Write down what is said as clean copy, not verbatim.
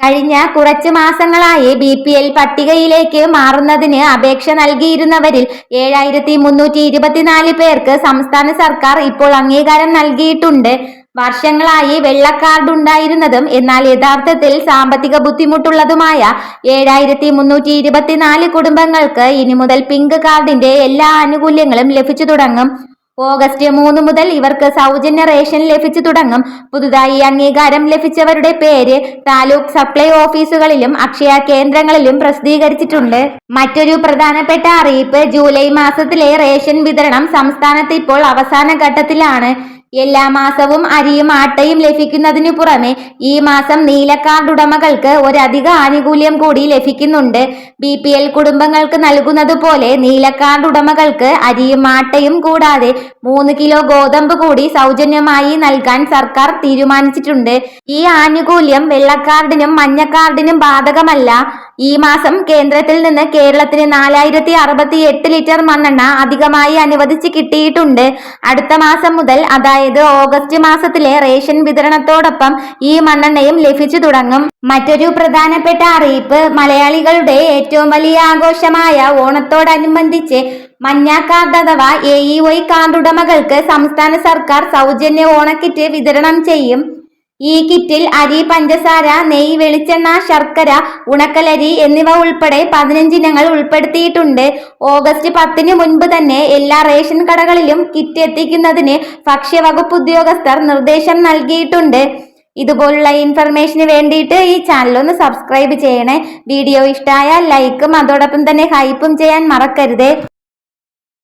കഴിഞ്ഞ കുറച്ച് മാസങ്ങളായി BPL പട്ടികയിലേക്ക് മാറുന്നതിന് അപേക്ഷ നൽകിയിരുന്നവരിൽ 7324 പേർക്ക് സംസ്ഥാന സർക്കാർ ഇപ്പോൾ അംഗീകാരം നൽകിയിട്ടുണ്ട്. വർഷങ്ങളായി വെള്ള കാർഡ് ഉണ്ടായിരുന്നതും എന്നാൽ യഥാർത്ഥത്തിൽ സാമ്പത്തിക ബുദ്ധിമുട്ടുള്ളതുമായ 7324 കുടുംബങ്ങൾക്ക് ഇനി മുതൽ പിങ്ക് കാർഡിന്റെ എല്ലാ ആനുകൂല്യങ്ങളും ലഭിച്ചു തുടങ്ങും. ഓഗസ്റ്റ് 3 മുതൽ ഇവർക്ക് സൗജന്യ റേഷൻ ലഭിച്ചു തുടങ്ങും. പുതുതായി അംഗീകാരം ലഭിച്ചവരുടെ പേര് താലൂക്ക് സപ്ലൈ ഓഫീസുകളിലും അക്ഷയ കേന്ദ്രങ്ങളിലും പ്രസിദ്ധീകരിച്ചിട്ടുണ്ട്. മറ്റൊരു പ്രധാനപ്പെട്ട അറിയിപ്പ്, ജൂലൈ മാസത്തിലെ റേഷൻ വിതരണം സംസ്ഥാനത്ത് ഇപ്പോൾ അവസാന ഘട്ടത്തിലാണ്. എല്ലാ മാസവും അരിയും ആട്ടയും ലഭിക്കുന്നതിനു പുറമെ ഈ മാസം നീല കാർഡ് ഉടമകൾക്ക് ഒരധിക ആനുകൂല്യം കൂടി ലഭിക്കുന്നുണ്ട്. BPL കുടുംബങ്ങൾക്ക് നൽകുന്നത് പോലെ നീല കാർഡ് ഉടമകൾക്ക് അരിയും ആട്ടയും കൂടാതെ 3 കിലോ ഗോതമ്പ് കൂടി സൗജന്യമായി നൽകാൻ സർക്കാർ തീരുമാനിച്ചിട്ടുണ്ട്. ഈ ആനുകൂല്യം വെള്ളക്കാർഡിനും മഞ്ഞക്കാർഡിനും ബാധകമല്ല. ഈ മാസം കേന്ദ്രത്തിൽ നിന്ന് കേരളത്തിന് 4068 ലിറ്റർ മണ്ണെണ്ണ അധികമായി അനുവദിച്ച് കിട്ടിയിട്ടുണ്ട്. അടുത്ത മാസം മുതൽ അതായത് ഓഗസ്റ്റ് മാസത്തിലെ റേഷൻ വിതരണത്തോടൊപ്പം ഈ മണ്ണെണ്ണയും ലഭിച്ചു തുടങ്ങും. മറ്റൊരു പ്രധാനപ്പെട്ട അറിയിപ്പ്, മലയാളികളുടെ ഏറ്റവും വലിയ ആഘോഷമായ ഓണത്തോടനുബന്ധിച്ച് മഞ്ഞ കാർഡ് അഥവാ AEY കാർഡ് ഉടമകൾക്ക് സംസ്ഥാന സർക്കാർ സൗജന്യ ഓണക്കിറ്റ് വിതരണം ചെയ്യും. ഈ കിറ്റിൽ അരി, പഞ്ചസാര, നെയ്യ്, വെളിച്ചെണ്ണ, ശർക്കര, ഉണക്കലരി എന്നിവ ഉൾപ്പെടെ 15 ഇനങ്ങൾ ഉൾപ്പെടുത്തിയിട്ടുണ്ട്. ഓഗസ്റ്റ് 10 മുൻപ് തന്നെ എല്ലാ റേഷൻ കടകളിലും കിറ്റ് എത്തിക്കുന്നതിന് ഭക്ഷ്യവകുപ്പ് ഉദ്യോഗസ്ഥർ നിർദ്ദേശം നൽകിയിട്ടുണ്ട്. ഇതുപോലുള്ള ഇൻഫർമേഷന് വേണ്ടിയിട്ട് ഈ ചാനൽ ഒന്ന് സബ്സ്ക്രൈബ് ചെയ്യണേ. വീഡിയോ ഇഷ്ടമായാൽ ലൈക്കും അതോടൊപ്പം തന്നെ ഹൈപ്പും ചെയ്യാൻ മറക്കരുത്.